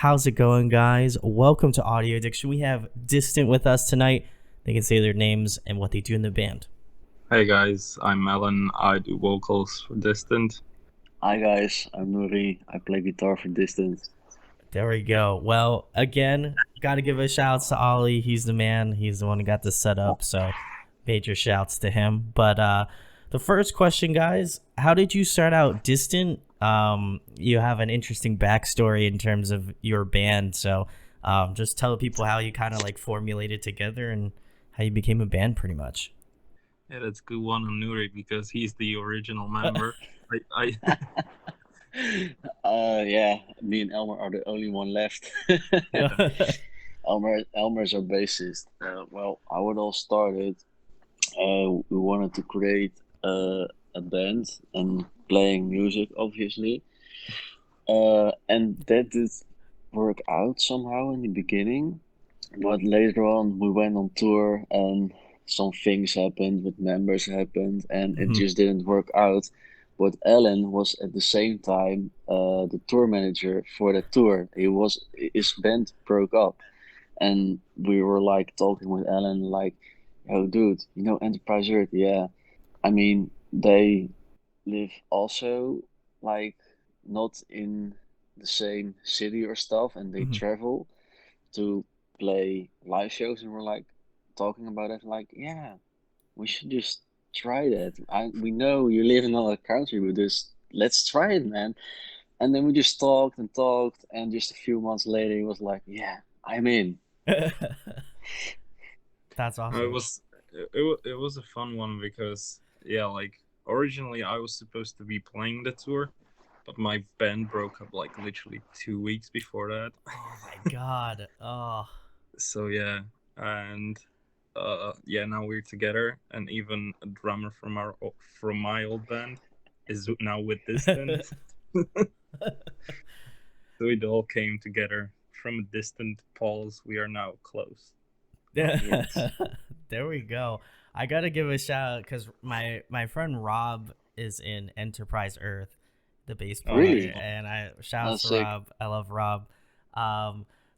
How's it going, guys? Welcome to Audio Addiction. We have Distant with us tonight. They can say their names and what they do in the band. Hey guys, I'm Alan. I do vocals for Distant. Hi guys, I'm Nuri. I play guitar for Distance. There we go. Well, again, got to give a shout out to Ollie. He's the man. He's the one who got this set up. So, major shouts to him. But the first question, guys, how did you start out Distant? You have an interesting backstory in terms of your band. So, just tell people how you kind of like formulated together and how you became a band, pretty much. Yeah, that's a good one on Nuri because he's the original member. I Yeah, me and Elmer are the only one left. Elmer's our bassist. Well, how it all started, we wanted to create a band and playing music, obviously. And that did work out somehow in the beginning. But later on, we went on tour and some things happened with members happened, and it Mhm. just didn't work out. But Alan was at the same time the tour manager for the tour. His band broke up, and we were like talking with Alan, like, "Oh, dude, you know Enterprise Earth? Yeah, I mean they live also like not in the same city or stuff, and they Mhm. travel to play live shows, and we're like talking about it like, yeah, we should just try that. We know you live in another country, but just let's try it, man. And then we just talked, and just a few months later, he was like, yeah, I'm in. That's it awesome. was it was a fun one because yeah, like originally I was supposed to be playing the tour, but my band broke up like literally 2 weeks before that. Oh my god. Oh. So yeah, and yeah, now we're together, and even a drummer from my old band is now with Distant. So it all came together from a distant pulse. We are now close. Yes. There we go. I gotta give a shout out because my friend Rob is in Enterprise Earth, the bass Oh, nice. player, Really? and I shout out That's to sick. Rob. I love Rob.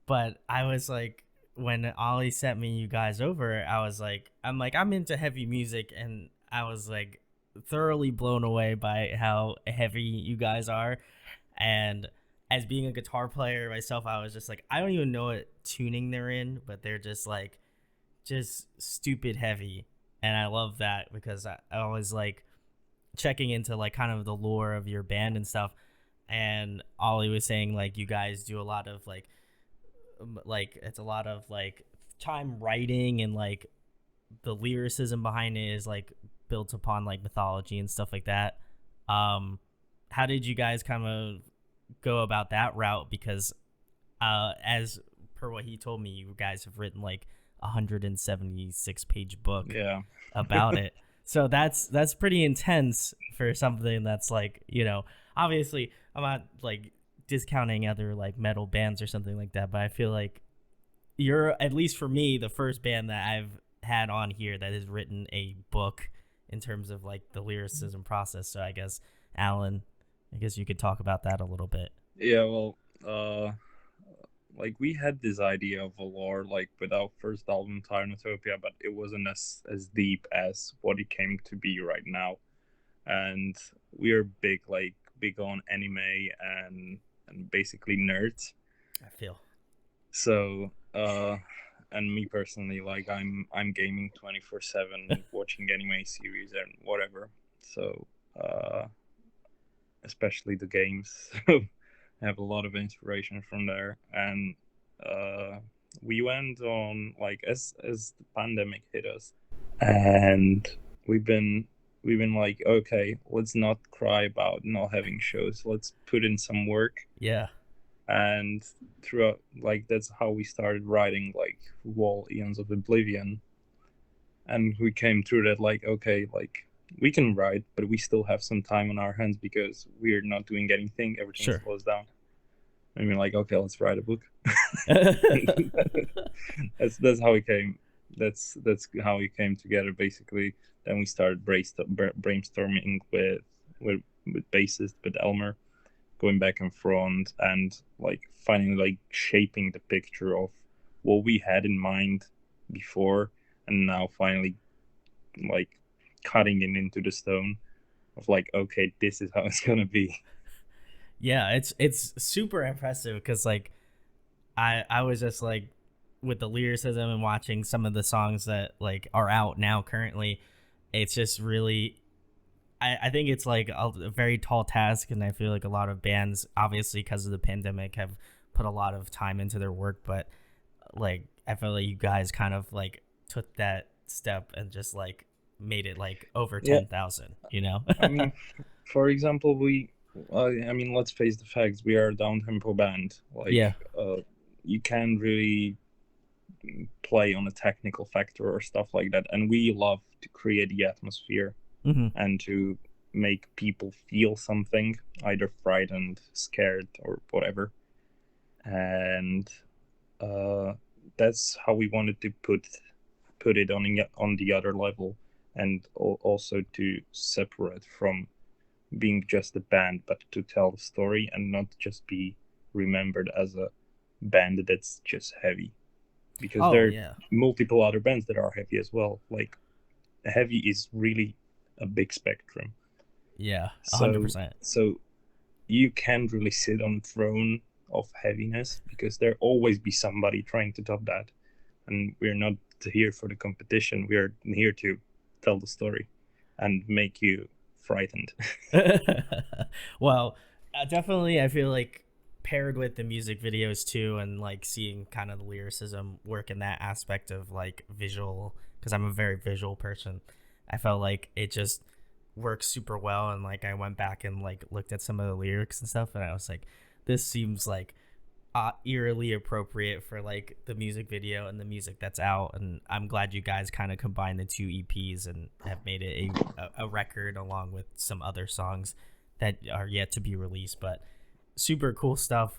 But I was like, when Ollie sent me you guys over, I'm into heavy music, and I was like thoroughly blown away by how heavy you guys are, and as being a guitar player myself, I was just like, I don't even know what tuning they're in, but they're just stupid heavy. And I love that because I always like checking into like kind of the lore of your band and stuff. And Ollie was saying like you guys do a lot of like it's a lot of like time writing, and like the lyricism behind it is like built upon like mythology and stuff like that. How did you guys kind of go about that route? Because as per what he told me, you guys have written like a 176-page book Yeah. about it. So that's pretty intense for something that's like, obviously I'm not like discounting other like metal bands or something like that, but I feel like you're, at least for me, the first band that I've had on here that has written a book in terms of like the lyricism process. So I guess Alan, I guess you could talk about that a little bit. Yeah, well, like we had this idea of a lore like with our first album Tyrannotopia, but it wasn't as deep as what it came to be right now. And we are big on anime and basically nerds. I feel. So and me personally, like I'm gaming 24/7, watching anime series and whatever. So especially the games. I have a lot of inspiration from there, and uh, we went on like as the pandemic hit us, and we've been we've been like, okay, let's not cry about not having shows. Let's put in some work, Yeah. and throughout, like that's how we started writing like Wall Eons of Oblivion, and we came through that like, okay, like we can write, but we still have some time on our hands because we're not doing anything. Everything Sure. slows down. I mean, like, okay, let's write a book. That's how we came. That's how we came together basically. Then we started brainstorming with bassist with Elmer, going back and front, and like finally like shaping the picture of what we had in mind before, and now finally like cutting it into the stone of like, okay, this is how it's gonna be. Yeah, it's super impressive because like I was just like with the lyricism and watching some of the songs that like are out now currently. It's just really I think it's like a very tall task, and I feel like a lot of bands, obviously because of the pandemic, have put a lot of time into their work. But like I feel like you guys kind of like took that step and just like made it like over Yeah, 10,000. You know? I mean, for example, I mean, let's face the facts. We are a down tempo band. Yeah. You can't really play on a technical factor or stuff like that. And we love to create the atmosphere Hmm. and to make people feel something, either frightened, scared, or whatever. And uh, that's how we wanted to put it on the other level, and also to separate from being just a band, but to tell the story and not just be remembered as a band that's just heavy. Because Oh there are yeah. multiple other bands that are heavy as well. Like heavy is really a big spectrum. Yeah. a hundred So percent. so you can't really sit on the throne of heaviness because there'll always be somebody trying to top that. And we're not here for the competition. We're here to tell the story and make you frightened. Well, definitely, I feel like paired with the music videos too, and like seeing kind of the lyricism work in that aspect of like visual, because I'm a very visual person. I felt like it just works super well, and like I went back and like looked at some of the lyrics and stuff, and I was like, this seems like eerily appropriate for like the music video and the music that's out. And I'm glad you guys kind of combined the two EPs and have made it a record along with some other songs that are yet to be released. But super cool stuff.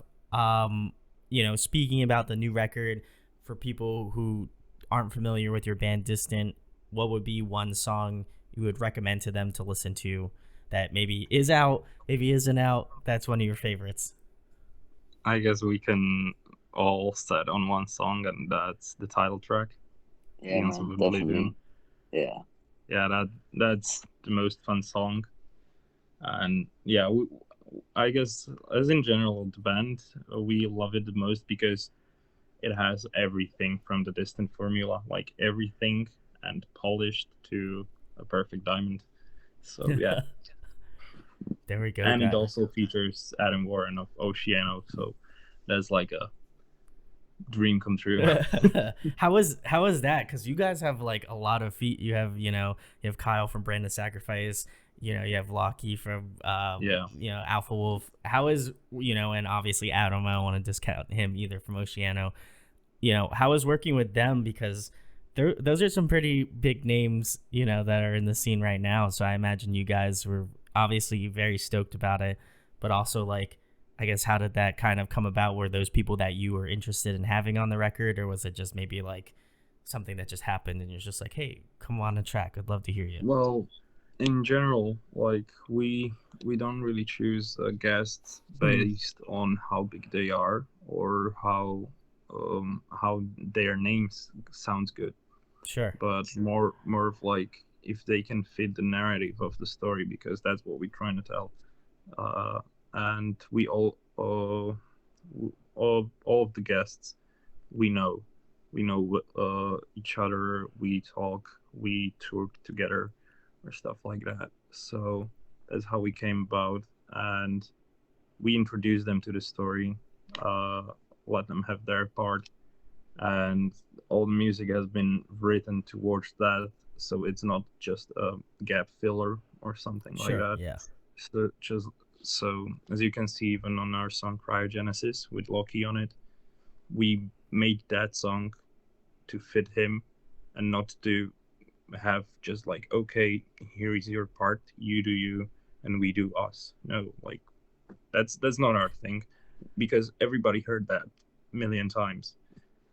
Speaking about the new record, for people who aren't familiar with your band Distant, what would be one song you would recommend to them to listen to that maybe is out, maybe isn't out, that's one of your favorites? I guess we can all set on one song, and that's the title track, Yeah, Aeons of man, Oblivion. definitely. Yeah, Yeah, that's the most fun song. And yeah, I guess as in general, the band, we love it the most because it has everything from the Distant formula, like everything, and polished to a perfect diamond. So yeah, There we go, and it guys. also features Adam Warren of Oceano, so that's like a dream come true. How is that? Because you guys have like a lot of feet. You have Kyle from Brand of Sacrifice. You have Lockie from Yeah. Alpha Wolf. How is and obviously Adam. I don't want to discount him either from Oceano. How is working with them, because those are some pretty big names that are in the scene right now. So I imagine you guys were obviously very stoked about it, but also like, I guess, how did that kind of come about? Were those people that you were interested in having on the record, or was it just maybe like something that just happened and you're just like, hey, come on a track, I'd love to hear you? Well, in general, like we don't really choose guests Hmm. based on how big they are or how their names sounds good, Sure. but more of like if they can fit the narrative of the story, because that's what we're trying to tell. Uh, and we all of the guests we know each other. We talk, we tour together, or stuff like that. So that's how we came about, and we introduced them to the story, uh, let them have their part, and all the music has been written towards that. So it's not just a gap filler or something like Sure. that. Yeah. So just so as you can see, even on our song Cryogenesis with Loki on it, we made that song to fit him and not to have just like, okay, here is your part, you do you and we do us. No, like that's not our thing, because everybody heard that a million times.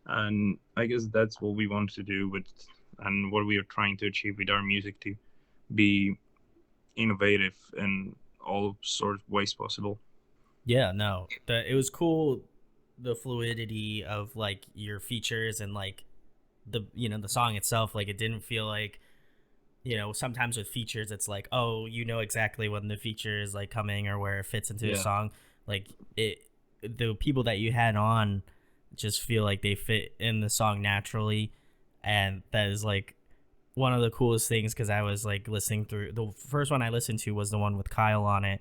And I guess that's what we want to do with, and what we are trying to achieve with our music, to be innovative in all sorts of ways possible. Yeah, no, it was cool, the fluidity of like your features and like the song itself. Like it didn't feel like, sometimes with features it's like, oh, exactly when the feature is like coming or where it fits into a Yeah. song. Like the people that you had on just feel like they fit in the song naturally, and that is like one of the coolest things, because I was like listening through the first one I listened to was the one with Kyle on it,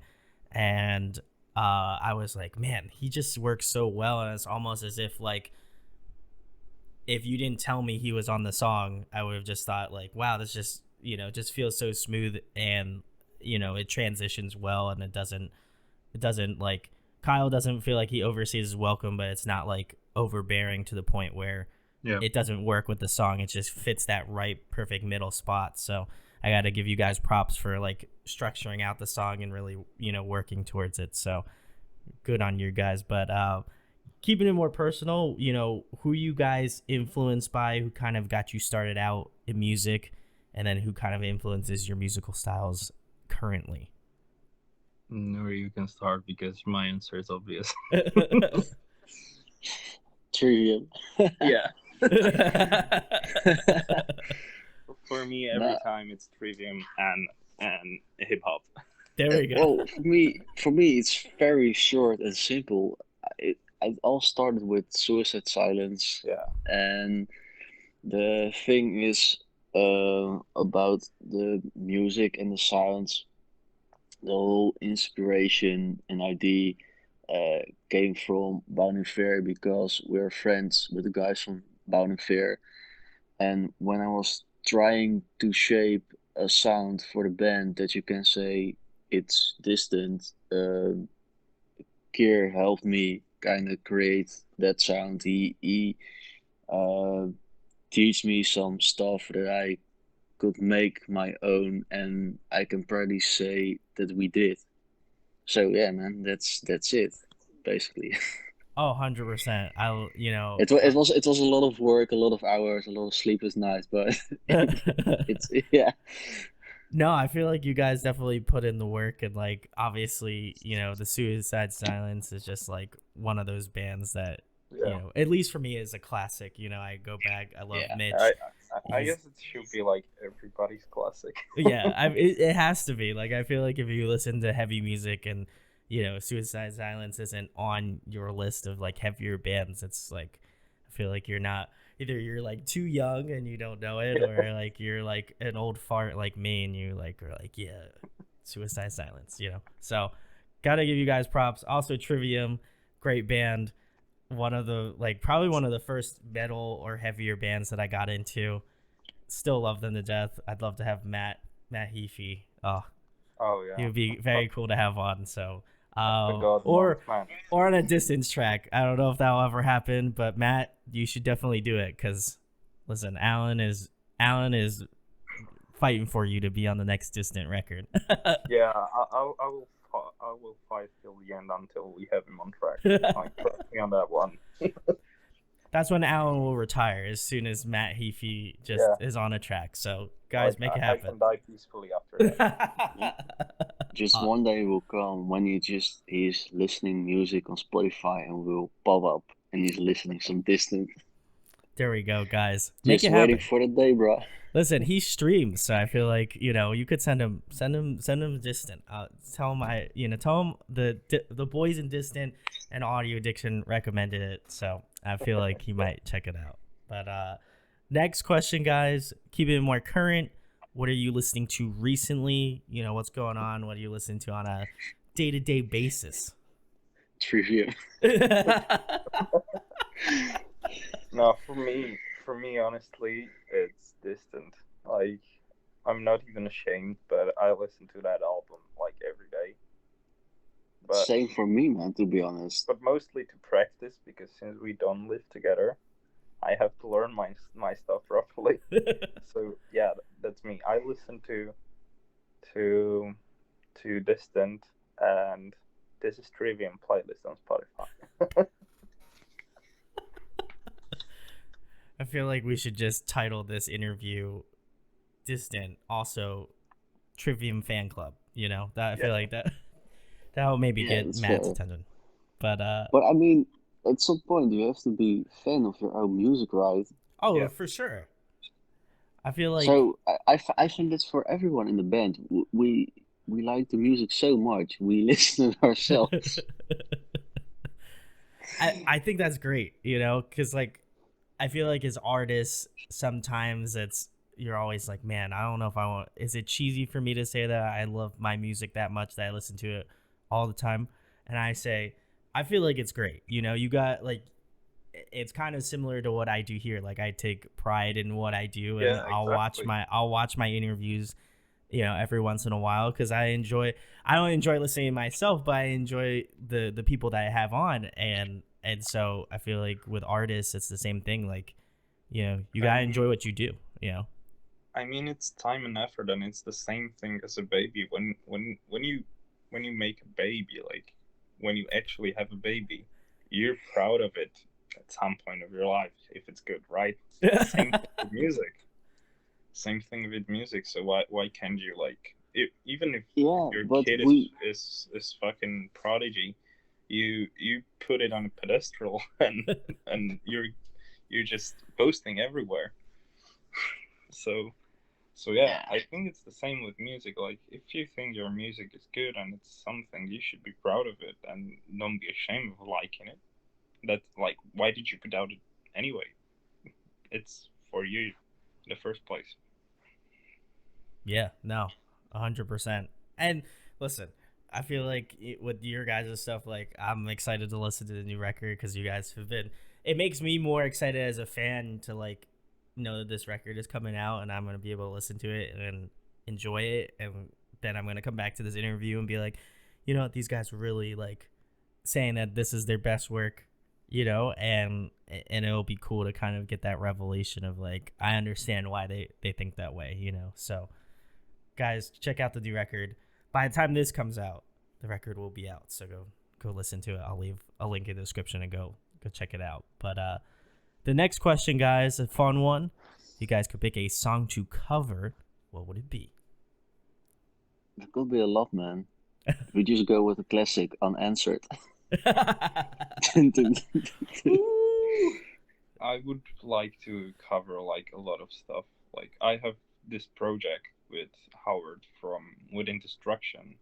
and I was like, man, he just works so well, and it's almost as if like if you didn't tell me he was on the song, I would have just thought like, wow, this just just feels so smooth, and it transitions well, and it doesn't like Kyle doesn't feel like he oversees his welcome, but it's not like overbearing to the point where Yeah. it doesn't work with the song. It just fits that right perfect middle spot. So I got to give you guys props for like structuring out the song and really working towards it. So good on you guys. But keeping it more personal, who you guys influenced by, who kind of got you started out in music, and then who kind of influences your musical styles currently? No, you can start because my answer is obvious. Trivium. Yeah. For me, every Nah, time it's Trivium and hip hop. There we go. well, for me, it's very short and simple. It all started with Suicide Silence, Yeah. and the thing is, about the music and the silence. The whole inspiration and idea came from Bound and Fair because we're friends with the guys from Bound and Fair. And when I was trying to shape a sound for the band that you can say it's distant, Kier helped me kind of create that sound. He uh, teach me some stuff that I could make my own, and I can probably say that we did. So yeah, man, that's it, basically. Oh, 100%. I It was a lot of work, a lot of hours, a lot of sleepless nights, but it's yeah, No, I feel like you guys definitely put in the work, and like obviously, the Suicide Silence is just like one of those bands that, Yeah. at least for me, is a classic. I go back. I love yeah. Mitch. I He's guess it should be like everybody's classic. Yeah, it has to be. Like I feel like if you listen to heavy music and Suicide Silence isn't on your list of like heavier bands, it's like I feel like you're not, either you're like too young and you don't know it, or like you're like an old fart like me and you like are like, yeah, Suicide Silence, So gotta give you guys props. Also Trivium, great band. One of the like probably one of the first metal or heavier bands that I got into. Still love them to death. I'd love to have Matt Heafy. Oh, Oh he yeah. would be very cool to have on. So, The God Month, man. or on a distance track. I don't know if that'll ever happen, but Matt, you should definitely do it, because listen, Alan is fighting for you to be on the next distant record. Yeah, I will fight till the end until we have him on track. Like, trust me on that one. That's when Alan will retire, as soon as Matt Heafy just Yeah. is on a track. So guys, Like, make it I happen. can die peacefully after that. Just one day will come when he's listening music on Spotify and will pop up and he's listening some distant. There we go, guys. Make Just it waiting happen. for the day, bro. Listen, he streams, so I feel like you could send him distant. Tell him tell him the boys in distant and Audio Addiction recommended it, so I feel like he might check it out. But next question, guys, keep it more current. What are you listening to recently? What's going on? What are you listening to on a day-to-day basis? Trivium. No, for me, honestly, it's distant. Like, I'm not even ashamed, but I listen to that album like every day. But Same for me, man. To be honest. but mostly to practice, because since we don't live together, I have to learn my stuff properly. So yeah, that's me. I listen to distant, and this is Trivium playlist on Spotify. I feel like we should just title this interview "Distant," also Trivium Fan Club. That I feel like that will maybe Yeah, get that's Matt's fair. attention. But But I mean, at some point you have to be fan of your own music, right? oh, Yeah. for sure. I feel like So I think that's for everyone in the band. We like the music so much, we listen it ourselves. I think that's great, you know, because like I feel like as artists, sometimes it's you're always like, man, I don't know if I want. Is it cheesy for me to say that I love my music that much that I listen to it all the time? And I say, I feel like it's great. You know, you got like it's kind of similar to what I do here. Like I take pride in what I do, and Yeah, exactly. I'll watch my interviews, you know, every once in a while because I don't enjoy listening to myself, but I enjoy the people that I have on, and so I feel like with artists it's the same thing. Like, you know, you I gotta mean, enjoy what you do. You know. it's time and effort, and it's the same thing as a baby. When you make a baby, like when you actually have a baby, you're proud of it at some point of your life if it's good, right? Same thing with music. Same thing with music. So why can't you like even if Yeah, your but kid we is fucking prodigy, you put it on a pedestal and you're just posting everywhere. So so yeah, yeah. I think it's the same with music. Like if you think your music is good and it's something, you should be proud of it and don't be ashamed of liking it. That like why did you put out it anyway? It's for you in the first place. Yeah, no, 100%. And listen, I feel like with your guys' stuff, like I'm excited to listen to the new record because you guys have been. It makes me more excited as a fan to like know that this record is coming out and I'm gonna be able to listen to it and enjoy it, and then I'm gonna come back to this interview and be like, you know what, these guys were really like saying that this is their best work, you know, and it'll be cool to kind of get that revelation of like I understand why they think that way, you know, so guys, check out the new record. By the time this comes out, the record will be out. So go listen to it. I'll leave a link in the description and go check it out. But the next question, guys, a fun one. If you guys could pick a song to cover, what would it be? It could be a lot, man. We just go with a classic, unanswered. Ooh. I would like to cover like a lot of stuff. Like I have this project with Howard from Within Destruction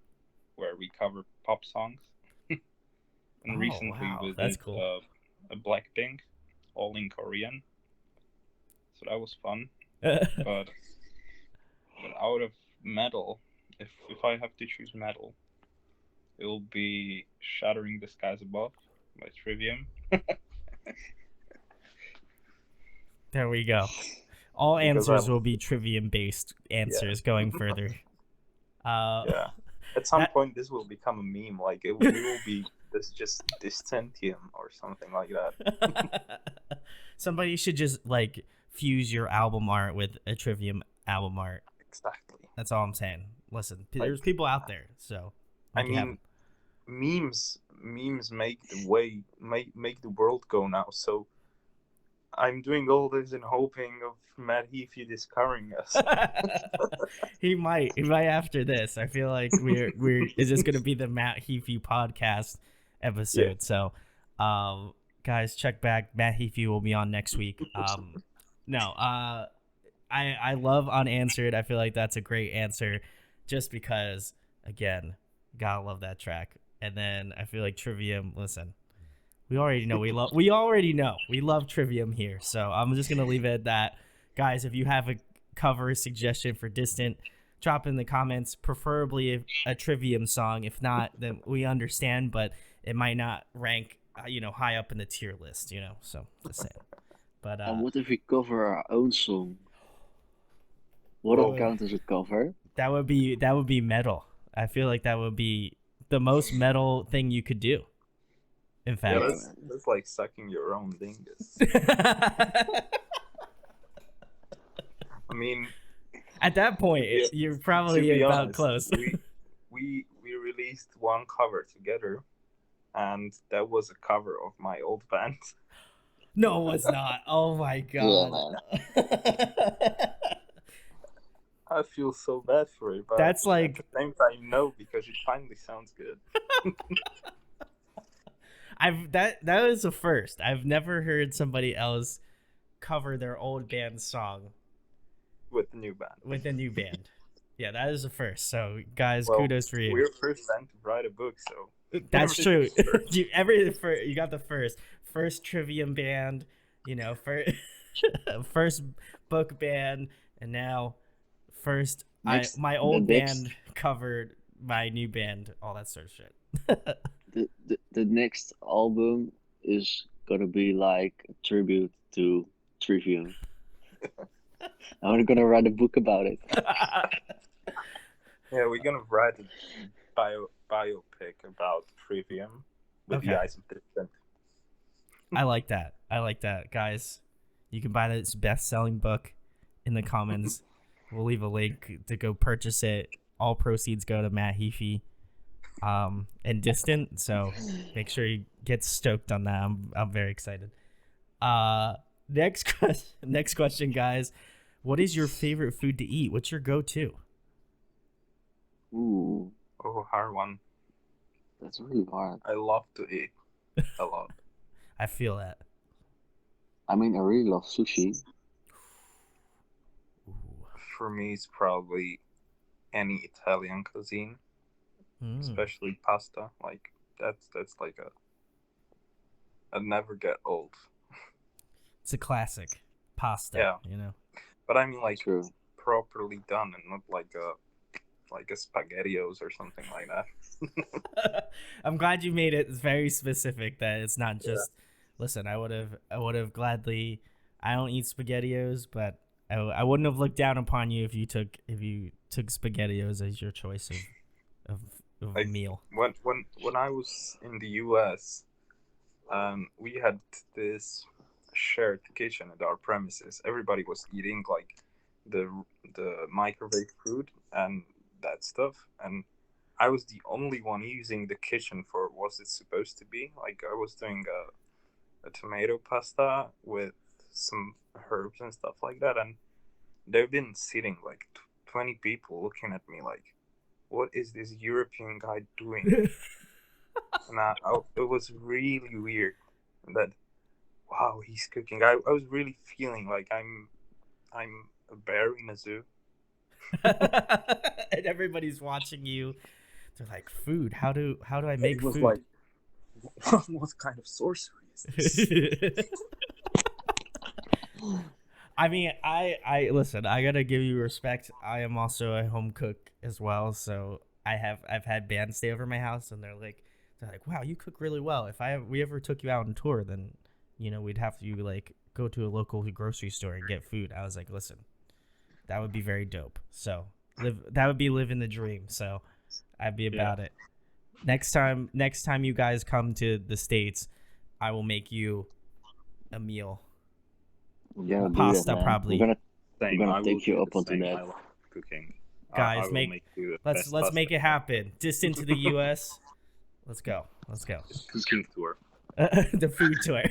where we cover pop songs. And Oh recently wow, we that's did cool. a Blackpink, all in Korean. So that was fun. But out of metal, if I have to choose metal, it will be Shattering the Skies Above by Trivium. There we go. All Because I answers will be trivium based yeah. answers going further. Uh, Yeah. At some that point, this will become a meme. Like we will be this just Distentium or something like that. somebody should just like fuse your album art with a trivium album art. Exactly. That's all I'm saying. Listen, there's Like people out there, so I make it happen. mean, memes make the way make the world go now. So I'm doing all this in hoping of Matt Heafy discovering us. He might after this. I feel like we're is this gonna be the Matt Heafy podcast Yeah. episode? So, guys, check back. Matt Heafy will be on next week. No, I love unanswered. I feel like that's a great answer, just because again, gotta love that track. And then I feel like Trivium. Listen, we already know we love Trivium here. So I'm just gonna leave it at that, guys. If you have a cover suggestion for Distant, drop in the comments. Preferably a Trivium song. If not, then we understand, but it might not rank high up in the tier list. You know, so just saying. But And what if we cover our own song? Would that it Whoa. would count as a cover? that would be metal. I feel like that would be the most metal thing you could do. In Yeah, Yeah, fact. man. that's like sucking your own dingus. I mean, At that point, yeah, you're to probably be about honest, close. we released one cover together, and that was a cover of my old band. No, it's not. Oh my Yeah, god. man. I feel so bad for it, but That's at the like same time, no, because it finally sounds good. that was a first. I've never heard somebody else cover their old band's song with the new band. with a new band. Yeah, that is a first. So, guys, Well, kudos for you. we're first band to write a book, so That's true. first. You got the first Trivium band, for first book band, and now first Next, my the old next, band covered my new band, all that sort of shit. the next album is gonna be like a tribute to Trivium. I'm gonna write a book about it. Yeah, we're gonna write a biopic about Trivium with Okay. the eyes of different. I like that. Guys. You can buy this best-selling book in the comments. We'll leave a link to go purchase it. All proceeds go to Matt Heafy, and Distant. So make sure you get stoked on that. I'm very excited. Next question, guys. What is your favorite food to eat? What's your go-to? Ooh, Oh, hard one. that's really hard. I love to eat a lot. I feel that. I mean, I really love sushi. Ooh. For me, it's probably any Italian cuisine, especially pasta. Like that's like a never get old. It's a classic. Pasta. Yeah. But I mean, like True. properly done and not like a SpaghettiOs or something like that. I'm glad you made it very specific that it's not just. Listen, I would have gladly. I don't eat SpaghettiOs, but I wouldn't have looked down upon you if you took SpaghettiOs as your choice of Like, meal. When I was in the US, we had this shared kitchen at our premises. Everybody was eating like the microwave food and that stuff, and I was the only one using the kitchen for what it's supposed to be. Like I was doing a tomato pasta with some herbs and stuff like that, and they've been sitting like 20 people looking at me like, what is this European guy doing? And it was really weird that, wow, he's cooking. I was really feeling like I'm a bear in a zoo. And everybody's watching you. They're like, food. How do I make It was food? like, what kind of sorcery is this? I mean, I listen. I gotta give you respect. I am also a home cook as well, so I've had bands stay over my house, and they're like, wow, you cook really well. If we ever took you out on tour, then we'd have to like go to a local grocery store and get food. I was like, listen, that would be very dope. So that would be living the dream. So I'd be about it. Next time you guys come to the States, I will make you a meal. Yeah, Pasta, do that, man. probably. We're gonna take you up onto that. I love cooking. Guys, I will make you let's make it happen. Distant to the U.S. Let's go. Cooking tour. The food tour.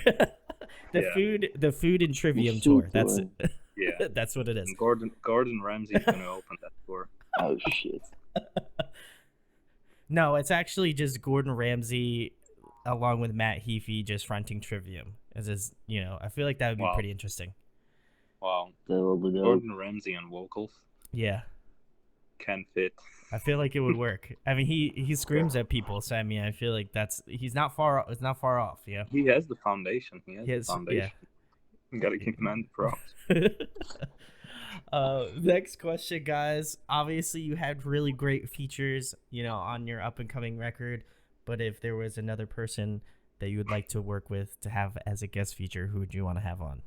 The food and Trivium tour. That's it. Yeah. That's what it is. And Gordon Ramsay's gonna open that tour. Oh shit. No, it's actually just Gordon Ramsay along with Matt Heafy just fronting Trivium. As is, I feel like that would be pretty interesting. Wow. That will be dope. Gordon Ramsay on vocals. Yeah. Can fit. I feel like it would work. I mean, he screams at people, so I mean, I feel like he's not far. It's not far off. Yeah. He has the foundation. You gotta give him the props. Next question, guys. Obviously, you had really great features, on your up and coming record. But if there was another person that you would like to work with to have as a guest feature, who would you want to have on?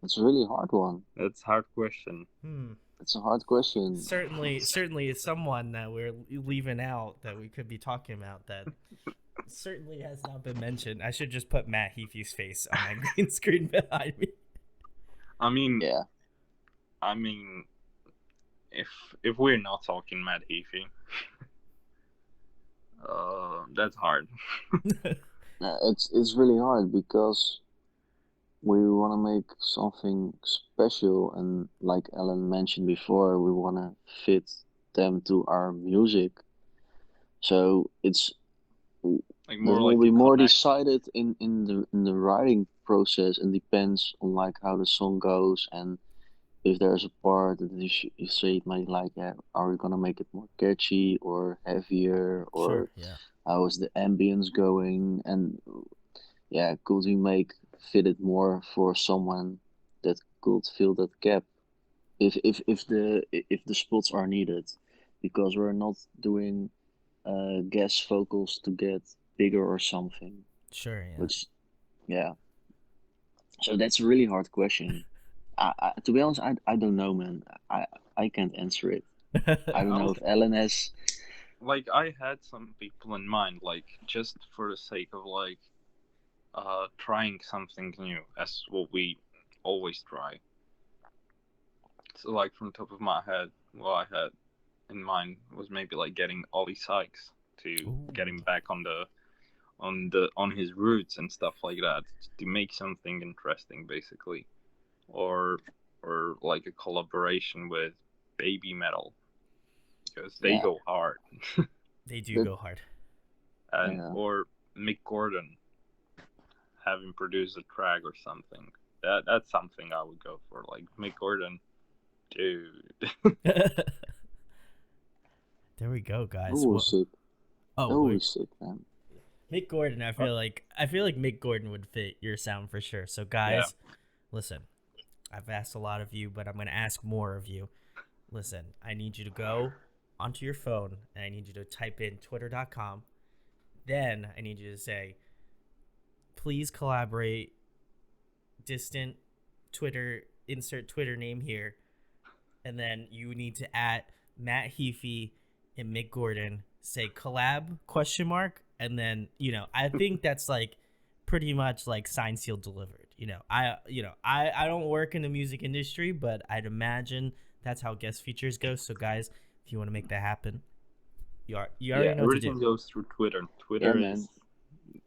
It's a really hard one. That's a hard question. It's a hard question. Certainly is someone that we're leaving out that we could be talking about that certainly has not been mentioned. I should just put Matt Heafy's face on my green screen behind me. I mean, yeah. If we're not talking Matt Heafy, that's hard. It's really hard because we want to make something special, and like Ellen mentioned before, we want to fit them to our music. So it's Like that more will like be to more connect. decided in the writing process, and depends on like how the song goes, and if there's a part that you say it might like, yeah, are we gonna make it more catchy or heavier, Sure. or Yeah. how is the ambience going, and yeah, could we make fit it more for someone that could fill that gap if the spots are needed, because we're not doing guest vocals to get bigger or something, Sure. Yeah. which yeah. So that's a really hard question. To be honest, I don't know, man. I can't answer it. I don't I know was if Ellen has. like I had some people in mind, like just for the sake of like trying something new, as what we always try. So like from top of my head, what I had in mind was maybe like getting Ollie Sykes to Ooh. get him back on his roots and stuff like that, to make something interesting basically, or like a collaboration with Baby Metal, because they Yeah, go hard, They do that go hard. and yeah. or Mick Gordon, have him produce a track or something. That's something I would go for, like Mick Gordon, dude. There we go, That guys. was What? sick. That Oh, was wait. sick, man. Mick Gordon. I feel like Mick Gordon would fit your sound for sure. So, Yeah, guys, listen. I've asked a lot of you, but I'm gonna ask more of you. Listen, I need you to go onto your phone and I need you to type in twitter.com. Then I need you to say, please collaborate, distant Twitter, insert Twitter name here. And then you need to add Matt Heafy and Mick Gordon, say collab question mark. And then, I think that's like pretty much like signed, sealed, delivered. I don't work in the music industry, but I'd imagine that's how guest features go. So guys, if you want to make that happen, you yeah. already know what to do. Everything goes through Twitter. Yeah, man.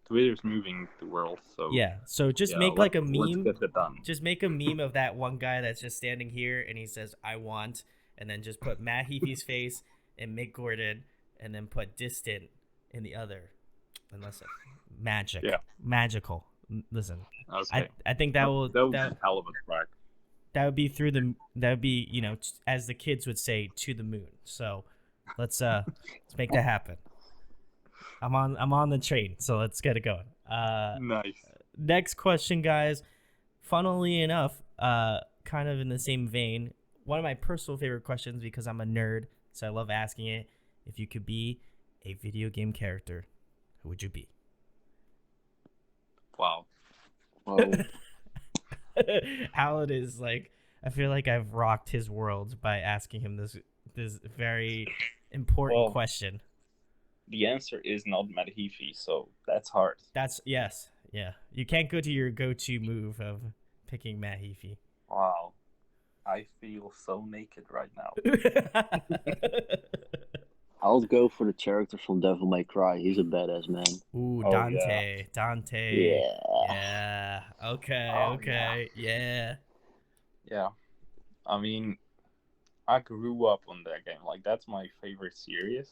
Twitter's moving the world, so Yeah. So just yeah. make like a Let's meme. get that done. Just make a meme of that one guy that's just standing here and he says, I want, and then just put Matt Heafy's face and Mick Gordon, and then put distant in the other. And listen, magic. Yeah. Magical. Listen. I, Okay. I think that will That would be that a hell of a track. that would be as the kids would say, to the moon. So let's make that happen. I'm on the train, so let's get it going. Nice. Next question, guys. Funnily enough, kind of in the same vein, one of my personal favorite questions, because I'm a nerd, so I love asking it. If you could be a video game character, who would you be? Wow. Whoa. Alan is like, I feel like I've rocked his world by asking him this very important Well, question. the answer is not Matt Heafy, so that's hard. That's yes, yeah. You can't go to your go-to move of picking Matt Heafy. Wow. I feel so naked right now. I'll go for the character from Devil May Cry. He's a badass man. Ooh, Oh yeah. Dante. Yeah. Yeah. Okay. Oh yeah. Okay. Yeah. Yeah. I mean, I grew up on that game. Like that's my favorite series.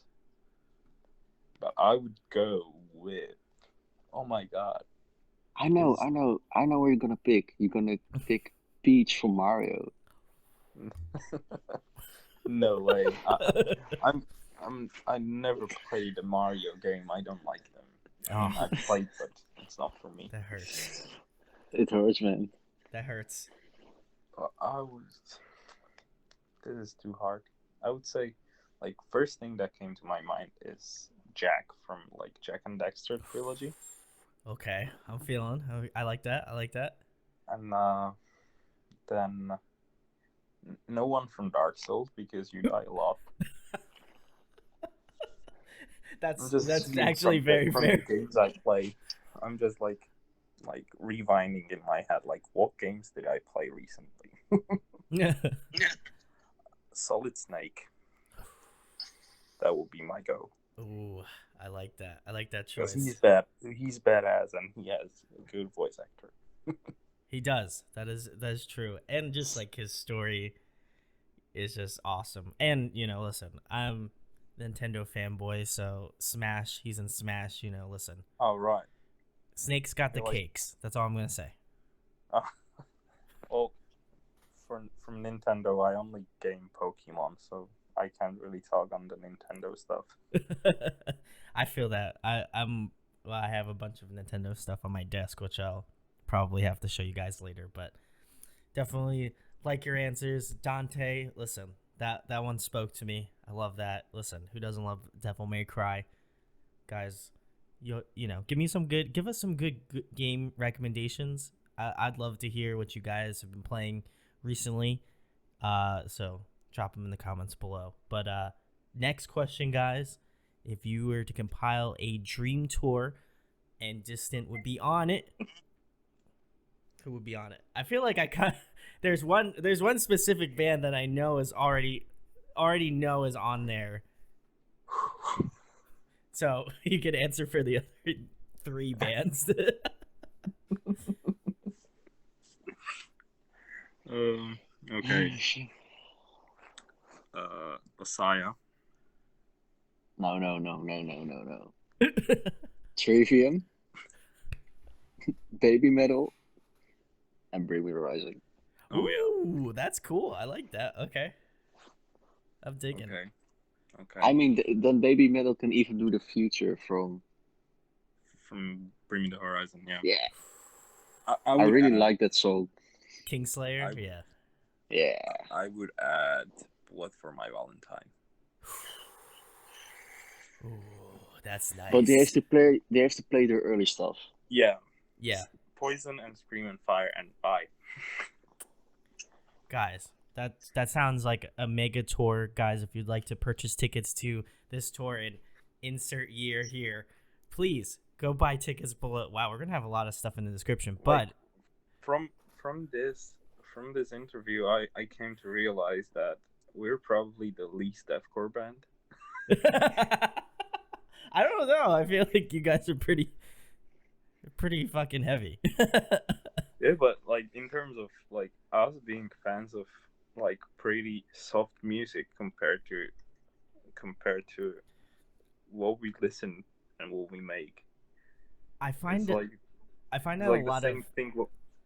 But I would go with. Oh my god. I know, I know, I know where you're gonna pick. You're gonna pick Peach from Mario. No way. I never played a Mario game. I don't like them. I mean, Oh, I played, but it's not for me. that hurts. It hurts, man. That hurts. But I was. This is too hard. I would say, like, first thing that came to my mind is Jack from like Jack and Dexter trilogy, Okay, I'm feeling. I like that. I like that. and then no one from Dark Souls because you die a lot. I'm just That's seeing actually from the very fair. games I play. I'm just like rewinding in my head, like what games did I play recently? Solid Snake. That will be my go. Ooh, I like that. I like that Because choice. he's badass and he has a good voice actor. He does. That is true. And just like his story, is just awesome. And listen, I'm Nintendo fanboy, so Smash, he's in Smash. Listen, Oh right. Snake's got the You're like, cakes. That's all I'm gonna say. well, from Nintendo, I only game Pokemon, so I can't really talk on the Nintendo stuff. I feel that. I have a bunch of Nintendo stuff on my desk, which I'll probably have to show you guys later. But definitely like your answers, Dante. Listen, that one spoke to me. I love that. Listen, who doesn't love Devil May Cry, guys? Give us some good game recommendations. I'd love to hear what you guys have been playing recently. So drop them in the comments below. But next question, guys. If you were to compile a dream tour and Distant would be on it, who would be on it? I feel like there's one specific band that I know is already know is on there. So you could answer for the other 3 bands. Okay. Messiah. No. Trivium, Baby Metal, and Bring Me the Horizon. Oh yeah. Ooh, that's cool. I like that. Okay. I'm digging. Okay. I mean, then Baby Metal can even do the future from Bring Me the Horizon. Yeah. Yeah. I I would really add, like that song. Kingslayer. Yeah. Yeah. I would add Blood for My Valentine. Ooh, that's nice. But they have to play their early stuff. Yeah. Yeah. Poison and Scream and Fire and Bye. Guys, that sounds like a mega tour. Guys, if you'd like to purchase tickets to this tour and insert year here, please go buy tickets below. Wow, we're gonna have a lot of stuff in the description. But from this interview, I came to realize that we're probably the least deathcore band. I don't know. I feel like you guys are pretty fucking heavy. Yeah, but like in terms of like us being fans of like pretty soft music compared to what we listen and what we make. I find it's out like a the lot same of thing.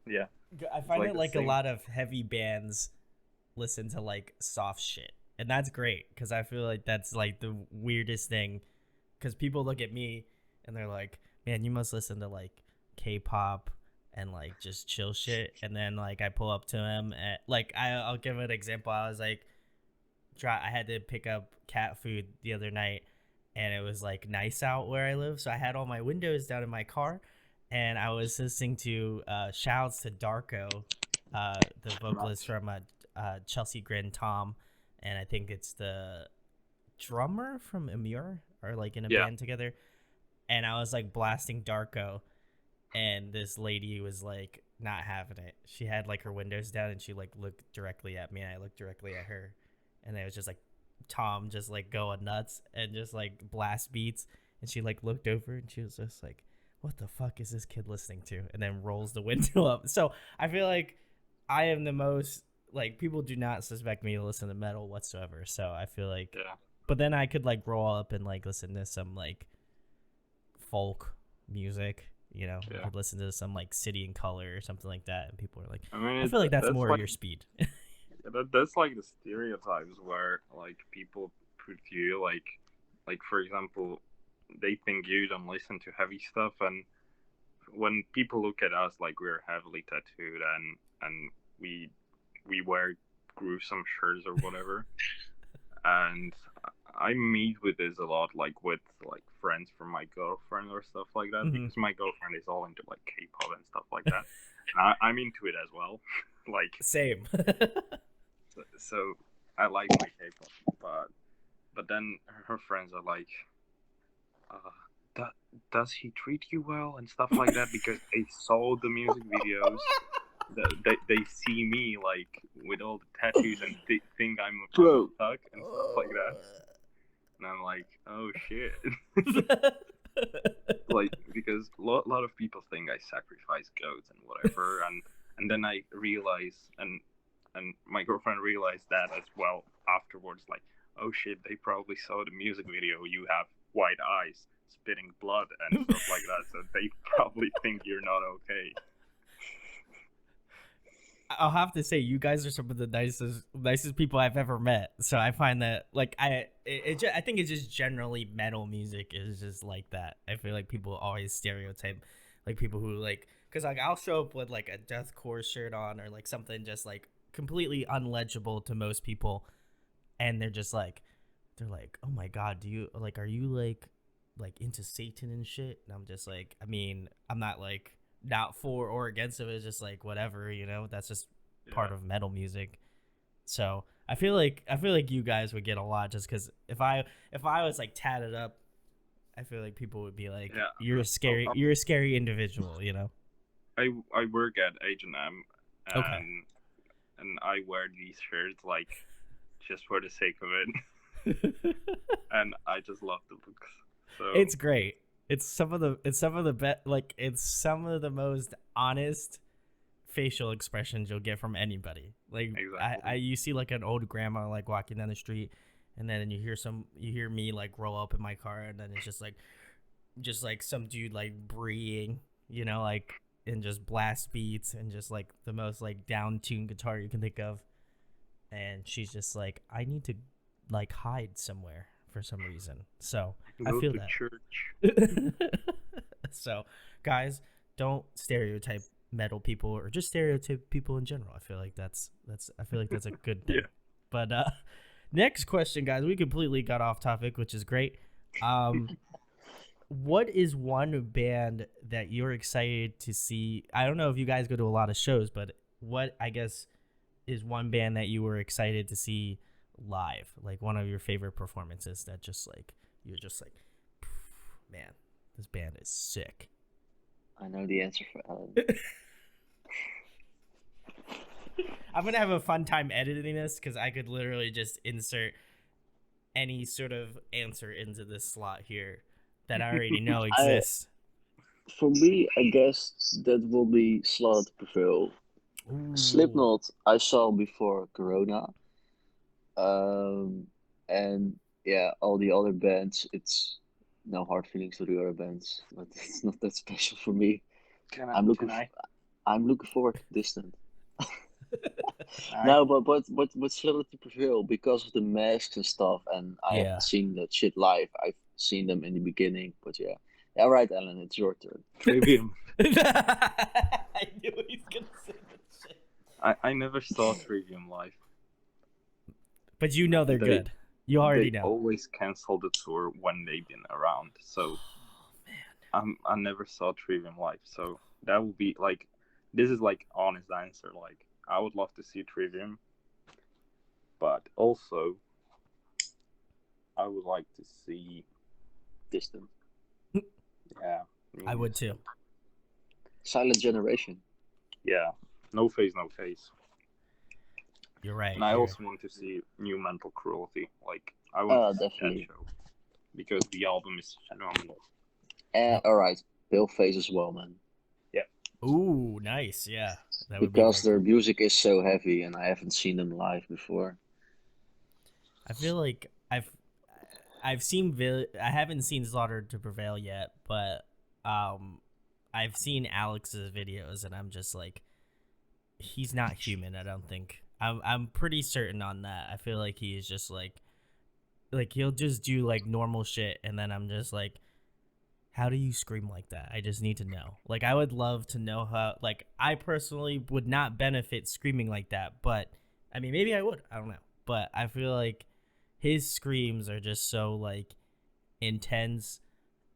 Yeah, I find like it the like a same. lot of heavy bands listen to like soft shit, and that's great because I feel like that's like the weirdest thing. Because people look at me and they're like, "Man, you must listen to like K-pop and like just chill shit." And then like I pull up to him and like I'll give an example. I was like, I had to pick up cat food the other night, and it was like nice out where I live, so I had all my windows down in my car, and I was listening to shouts to Darko, the vocalist from Chelsea Grin Tom, and I think it's the drummer from Amur, or like in a band together, and I was like blasting Darko, and this lady was like not having it. She had like her windows down, and she like looked directly at me, and I looked directly at her, and it was just like Tom just like going nuts and just like blast beats, and she like looked over and she was just like, what the fuck is this kid listening to, and then rolls the window up. So I feel like I am the most like, people do not suspect me to listen to metal whatsoever, so I feel like but then I could like roll up and like listen to some like folk music, I could listen to some like City and Color or something like that, and people are like, I feel like that's more like, your speed. that's like the stereotypes where like people put you like for example, they think you don't listen to heavy stuff, and when people look at us like we're heavily tattooed and we wear gruesome shirts or whatever, and I meet with this a lot, like with like friends from my girlfriend or stuff like that, because my girlfriend is all into like K-pop and stuff like that, and I'm into it as well. Like same. so I like my K-pop, but then her friends are like, does he treat you well and stuff like that, because they saw the music videos. They see me like with all the tattoos and think I'm a thug and stuff like that, and I'm like, oh shit. Like, because a lot of people think I sacrifice goats and whatever, and then I realize, and And my girlfriend realized that as well afterwards. Like, oh shit, they probably saw the music video. You have white eyes, spitting blood, and stuff like that. So they probably think you're not okay. I'll have to say, you guys are some of the nicest people I've ever met. So I find that, like, I think it's just generally metal music is just like that. I feel like people always stereotype, like, people who, like, because, like, I'll show up with, like, a deathcore shirt on or, like, something just, like, completely unlegible to most people, and they're like, oh my god, are you like into Satan and shit? And I'm just like, I mean, I'm not like not for or against it. It's just like whatever, that's just part of metal music. So I feel like you guys would get a lot just because if I was like tatted up, I feel like people would be like, you're a scary individual, I work at H&M, Okay. and I wear these shirts like just for the sake of it, and I just love the looks. So It's great. It's some of the most honest facial expressions you'll get from anybody. Like, exactly. you see like an old grandma like walking down the street, and then you hear me like roll up in my car, and then it's just like some dude like breeing, like, and just blast beats and just like the most like down tuned guitar you can think of, and she's just like, I need to like hide somewhere for some reason. So I feel that. Church. So, guys, don't stereotype metal people or just stereotype people in general. I feel like that's a good thing. Yeah. But next question, guys. We completely got off topic, which is great. What is one band that you're excited to see? I don't know if you guys go to a lot of shows, but what, I guess, is one band that you were excited to see live? Like one of your favorite performances that just like, you're just like, man, this band is sick. I know the answer for Alan. I'm going to have a fun time editing this because I could literally just insert any sort of answer into this slot here that I already know exists. For me, I guess that will be Slaughter to Prevail. Ooh. Slipknot I saw before Corona. And yeah, all the other bands, it's no hard feelings to the other bands, but it's not that special for me. I'm looking forward to Distant. No, but Slaughter to Prevail, because of the masks and stuff, and I haven't seen that shit live. I've seen them in the beginning, but yeah. All right, Alan, it's your turn. Trivium. I knew he was gonna say that shit. I never saw Trivium live. But you know they're good. You already know. They always cancel the tour when they've been around. So I never saw Trivium live. So that would be like, this is like honest answer. Like, I would love to see Trivium, but also I would like to see Distant. Yeah, I would too. Silent Generation. Yeah, No Face, No Face. You're right. And I also want to see New Mental Cruelty. Like, I want to see that show because the album is phenomenal. All right, Paleface as well, man. Yeah. Ooh, nice. Yeah. Because their music is so heavy, and I haven't seen them live before. I feel like I haven't seen Slaughter to Prevail yet, but I've seen Alex's videos, and I'm just like, he's not human. I don't think. I'm pretty certain on that. I feel like he is just like he'll just do like normal shit, and then I'm just like, how do you scream like that? I just need to know. Like, I would love to know how. Like, I personally would not benefit screaming like that, but I mean, maybe I would. I don't know, but I feel like his screams are just so like intense,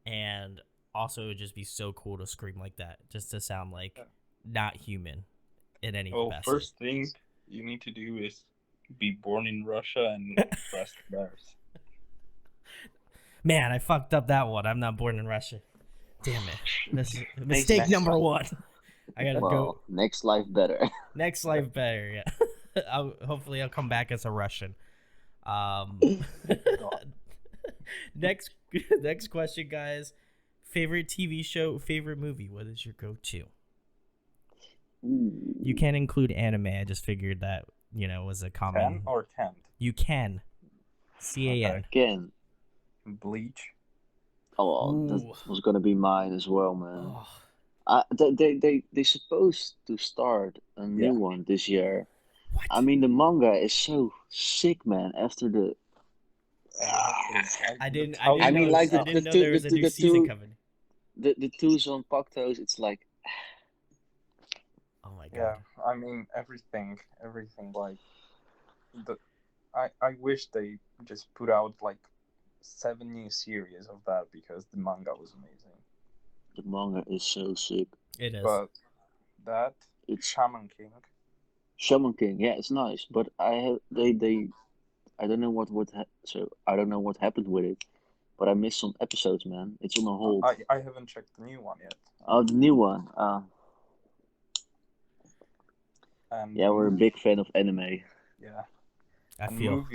and also it would just be so cool to scream like that, just to sound like not human in any capacity. First thing you need to do is be born in Russia and press the bears. Man, I fucked up that one. I'm not born in Russia. Damn it. Mistake number one. I gotta go. Next life better. Next life better, yeah. Hopefully I'll come back as a Russian. Next question, guys. Favorite TV show, favorite movie. What is your go-to? You can't include anime. I just figured that was a Can common. or can't? You can. Okay. CAN. Again. Bleach. Oh, that Ooh. was gonna be mine as well, man. Oh. They supposed to start a Yeah. new one this year. What? I mean, the manga is so sick, man. After the, I didn't. I I didn't mean, know. like I didn't know there was a new season coming. the twos on Pactos. It's like, Oh my Yeah, god. I mean everything like the. I wish they just put out like 7 new series of that because the manga was amazing. the manga is so sick. It is. But that It's Shaman King, Shaman King. Yeah, it's nice, but I have they I don't know so I don't know what happened with it, but I missed some episodes, man. It's on a hold. I haven't checked the new one yet. Oh, the new one. And Yeah, we're a big fan of anime. yeah, I and feel.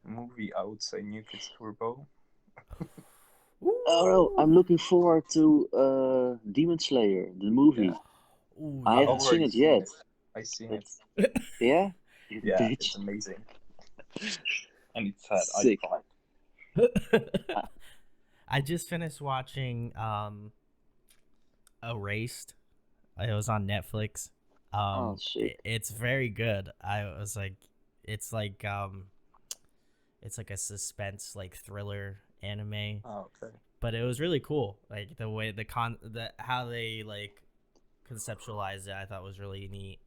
movie I would say New Kids Turbo. Oh no, I'm looking forward to Demon Slayer, the movie. Yeah, Ooh I I yeah. haven't seen already it seen yet, it. I seen but it. yeah, you Yeah, it's bitch, amazing. And it's sad. I sick. cried. Uh, I just finished watching Erased. It was on Netflix. oh, sick. It's very good. I was like, it's like it's like a suspense like thriller anime, Oh, okay. but it was really cool. Like the way the how they like conceptualized it, I thought was really neat.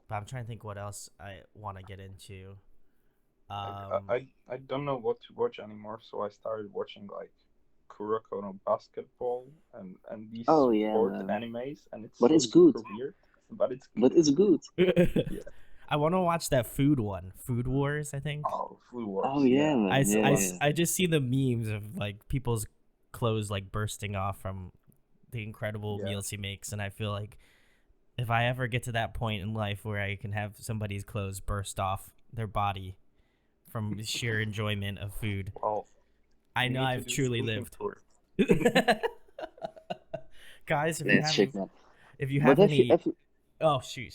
But I'm trying to think what else I want to get into. Like Um, I don't know what to watch anymore, so I started watching like Kuroko no Basketball and these Oh yeah, sport man. animes, and it's But so it's good. super weird, but it's But good. it's good. Yeah. I want to watch that food one, Food Wars. I think. Oh, Food Oh Wars. yeah, Yeah. man. Yeah, yeah. I just see the memes of like people's clothes like bursting off from the incredible Yeah. meals he makes, and I feel like if I ever get to that point in life where I can have somebody's clothes burst off their body from sheer enjoyment of food, Well, I you know need to I've do truly cooking lived. tour. Guys, That's sick, man. if you But have any, oh shoot,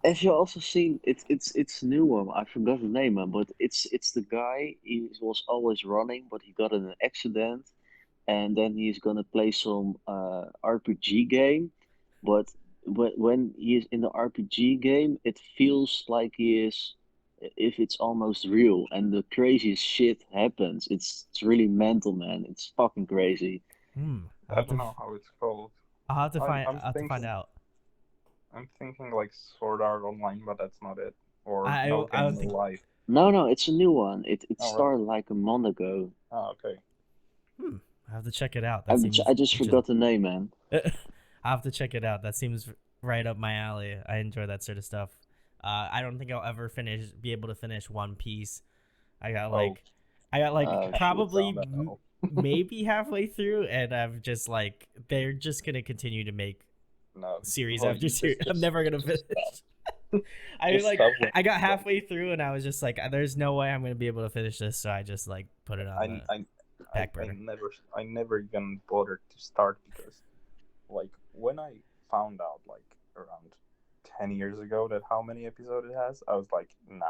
have you also seen it's a new one. I forgot the name, man. But it's the guy. He was always running, but he got in an accident, and then he's gonna play some RPG game. But when he is in the RPG game, it feels like he is, if it's almost real, and the craziest shit happens. It's really mental, man. It's fucking crazy. I'll I have don't to know how it's called. I'll have to I'm find I'm I'll have to find thinking out. I'm thinking like Sword Art Online, but that's not it. Or I No I Game don't No think. Life. No, it's a new one. It Oh really? started like a month ago. Oh okay. I have to check it out. That seems I just interesting. forgot the name, man. I have to check it out. That seems right up my alley. I enjoy that sort of stuff. I don't think I'll ever be able to finish One Piece. I got Oh, like, I got like Oh shit. probably no. maybe halfway through, and I'm just like, they're just gonna continue to make No. series Well, after you series. I'm never gonna just finish. stop. I Just like, stop when I got you're done. halfway through, and I was just like, there's no way I'm gonna be able to finish this, so I just like put it on I the I back burner. I never even bothered to start because like when I found out like around 10 years ago that how many episodes it has, I was like, nah.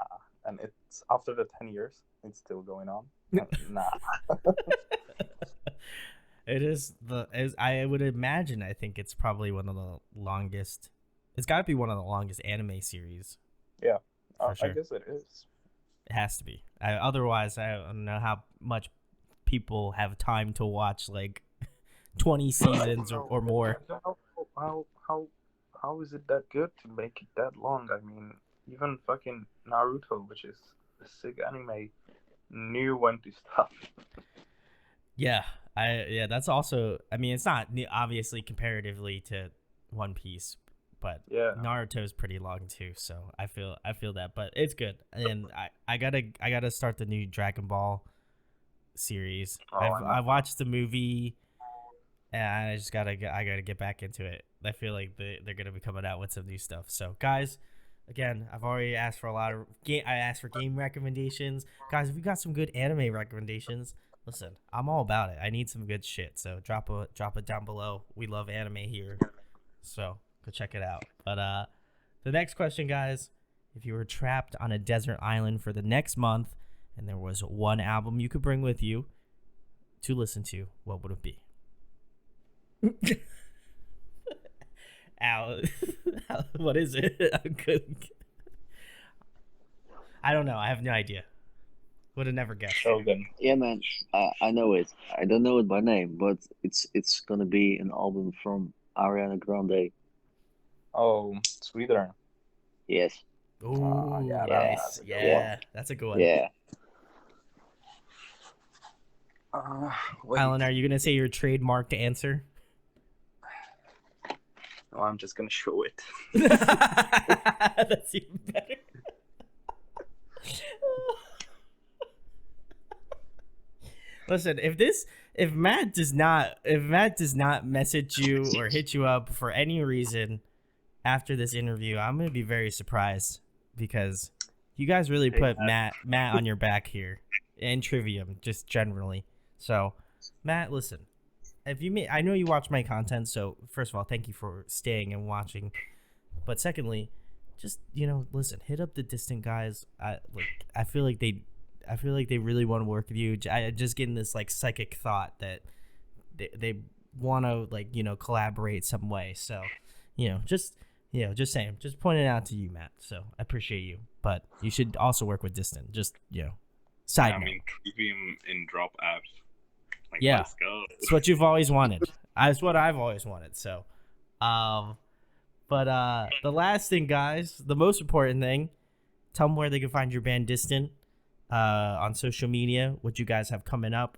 And it's after the 10 years, it's still going on. Nah. It is as I would imagine. I think it's probably one of the longest. It's got to be one of the longest anime series Yeah. for I sure. guess it is. It has to be. Otherwise, I don't know how much people have time to watch like 20 seasons or more. How how how is it that good to make it that long? I mean, even fucking Naruto, which is a sick anime, knew when to stop. Yeah, that's also. I mean, it's not obviously comparatively to One Piece, but Yeah. Naruto is pretty long too. So I feel that, but it's good. And I gotta start the new Dragon Ball series. Oh, I've watched the movie, and I gotta get back into it. I feel like they're gonna be coming out with some new stuff. So guys, again, I've already asked for a lot of game. I asked for game recommendations, guys. If you got some good anime recommendations, listen, I'm all about it. I need some good shit. So drop it down below. We love anime here, so go check it out. But The next question, guys. If you were trapped on a desert island for the next month and there was one album you could bring with you to listen to, what would it be? Ow. What is it? I don't know. I have no idea. Would have never guessed. Shogun. Yeah, man, I know it. I don't know it by name, but it's gonna be an album from Ariana Grande. Oh, Sweeter. Yes. Ooh, yeah, Yeah. nice. that's a good Yeah, one. that's a good one. Yeah. Wait. Alan, are you going to say your trademarked answer? No, I'm just gonna show it. That's even better. Listen, if Matt does not message you or hit you up for any reason after this interview, I'm gonna be very surprised because you guys really Hey, put Matt on your back here and Trivium just generally. So, Matt, listen, I know you watch my content, so first of all, thank you for staying and watching. But secondly, just listen, hit up the Distant guys. I feel like they really want to work with you. I just getting this like psychic thought that they want to collaborate some way. So, just saying, just pointing it out to you, Matt. So I appreciate you, but you should also work with Distant. Just side I note. mean, Trivium in drop apps. Like, Yeah. let's go. It's what you've always wanted. It's what I've always wanted. So, but the last thing, guys, the most important thing, tell them where they can find your band Distant on social media, what you guys have coming up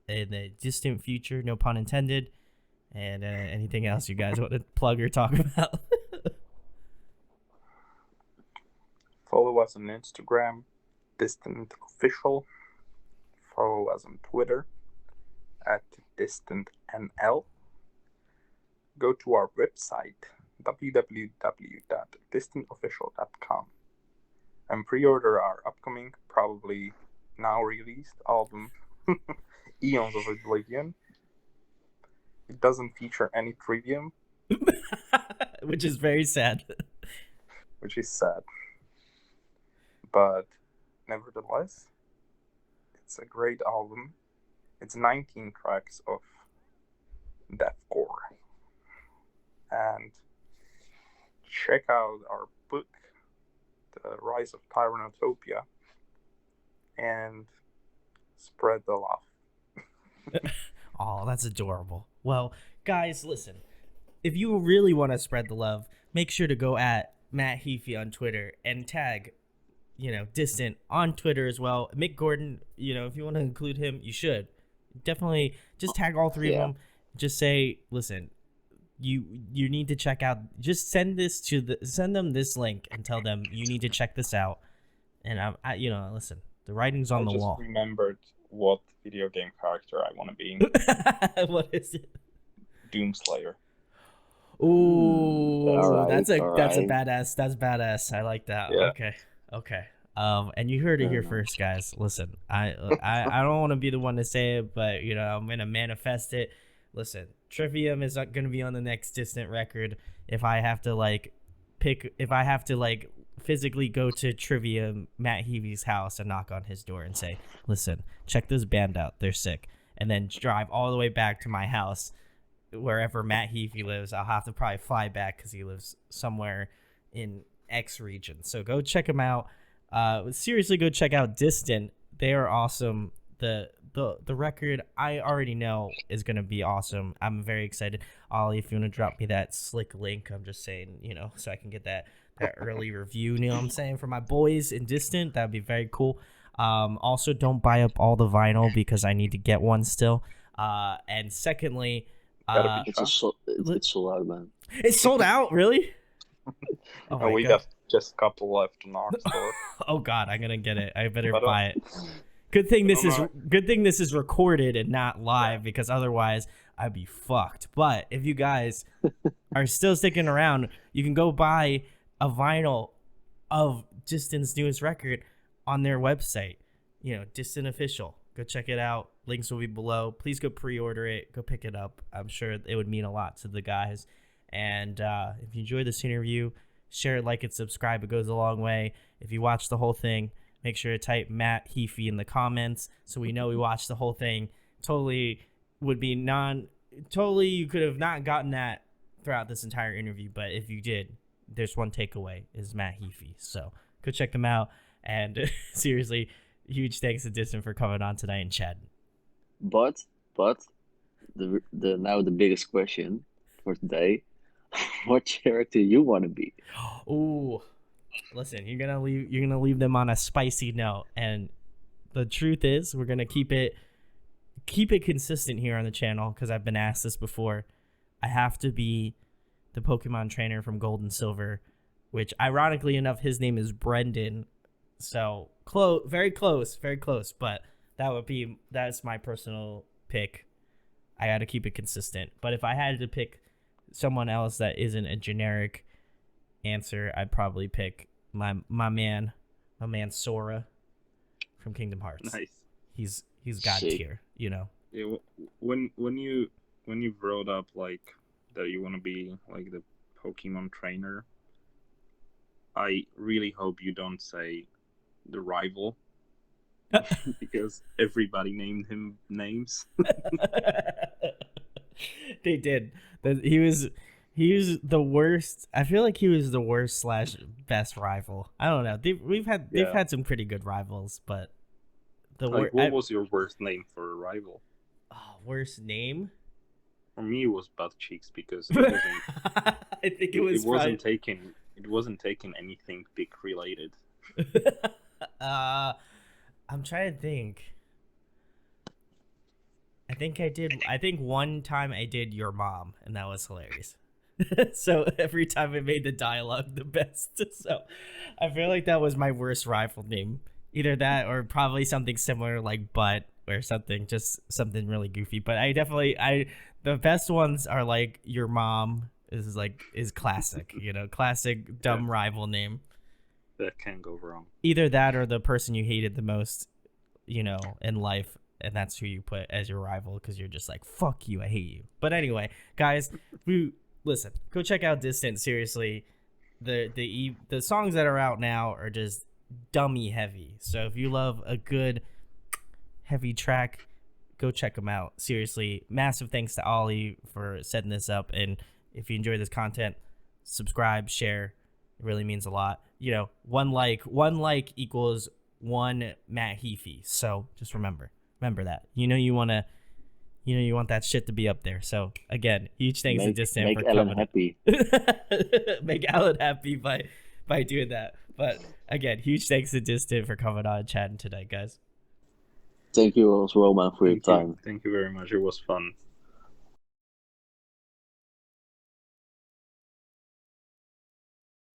in the distant future, no pun intended, and anything else you guys want to plug or talk about. Follow us on Instagram, Distant Official. Follow us on Twitter at DistantNL. Go to our website, www.distantofficial.com, and pre-order our upcoming, probably now released album, Aeons of Oblivion. It doesn't feature any Trivium, Which is very sad. which is sad. But nevertheless, it's a great album. It's 19 tracks of deathcore. And check out our book, The Rise of Tyrannotopia, and spread the love. Oh, that's adorable. Well, guys, listen. If you really want to spread the love, make sure to go at Matt Heafy on Twitter and tag, Distant on Twitter as well. Mick Gordon, if you want to include him, you should. Definitely just tag all three of them. Just say, listen, you need to check out, just send them this link and tell them you need to check this out. And listen, the writing's on the wall. I just remembered what video game character I want to be. What is it? Doomslayer. Ooh, Alright, that's a alright. badass. That's badass. I like that. Yeah. Okay. And you heard it Fair here enough. first, guys. Listen, I don't want to be the one to say it, but I'm gonna manifest it. Listen, Trivium is not gonna be on the next Distant record. If I have to physically go to Trivium Matt Heavy's house and knock on his door and say, listen, check this band out, they're sick, and then drive all the way back to my house wherever Matt Heafy lives. I'll have to probably fly back because he lives somewhere in X region. So go check him out. Seriously, go check out Distant. They are awesome. The record I already know is gonna be awesome. I'm very excited. Ollie, if you want to drop me that slick link, I'm just saying, so I can get that early review. You know what I'm saying, for my boys in Distant, that'd be very cool. Also, don't buy up all the vinyl because I need to get one still. And secondly, It's sold out, man. it's sold out, really? Oh my we God. got just a couple left in our store. Oh God, I'm gonna get it. I better But, buy it. Good thing this no. is recorded and not live, because otherwise I'd be fucked. But if you guys are still sticking around, you can go buy a vinyl of Distant's newest record on their website. Distant Official. Go check it out. Links will be below. Please go pre-order it. Go pick it up. I'm sure it would mean a lot to the guys. And if you enjoyed this interview, Share, like, and subscribe. It goes a long way. If you watch the whole thing, make sure to type Matt Heafy in the comments so we know we watched the whole thing. Totally would be totally you could have not gotten that throughout this entire interview, but if you did, there's one takeaway is Matt Heafy. So go check them out. And seriously, huge thanks to Distant for coming on tonight and chatting. But the biggest question for today: what character you want to be? Ooh, listen, you're gonna leave them on a spicy note, and the truth is, we're gonna keep it consistent here on the channel because I've been asked this before. I have to be the Pokemon trainer from Gold and Silver, which ironically enough, his name is Brendan. So very close, but that's my personal pick. I got to keep it consistent. But if I had to pick someone else that isn't a generic answer, I'd probably pick my man Sora from Kingdom Hearts. Nice. He's god tier, you know. Yeah, when you brought up like that you want to be like the Pokemon trainer, I really hope you don't say the rival. Because everybody named him names. They did. He was the worst. I feel like he was the worst / best rival. I don't know. They've had some pretty good rivals, but what was your worst name for a rival? Oh, worst name? For me, it was Butt Cheeks because it wasn't. I think it wasn't taking. It wasn't taking anything big related. I'm trying to think. I think one time I did Your Mom, and that was hilarious. So every time I made the dialogue the best. So I feel like that was my worst rival name. Either that or probably something similar like Butt or something, just something really goofy. But the best ones are like Your Mom is classic, you know, classic dumb rival name. That can't go wrong. Either that or the person you hated the most, you know, in life, and that's who you put as your rival because you're just like, fuck you, I hate you. But anyway, guys, listen, go check out Distant. Seriously, the songs that are out now are just dummy heavy. So if you love a good heavy track, go check them out. Seriously, massive thanks to Ollie for setting this up. And if you enjoy this content, subscribe, share. It really means a lot. You know, one like equals one Matt Heafy. So just remember that. You want that shit to be up there. So again, huge thanks to Distant for Alan coming. Happy. Make Alan happy by doing that. But again, huge thanks to Distant for coming on and chatting tonight, guys. Thank you, Roman, for your time. Thank you very much. It was fun.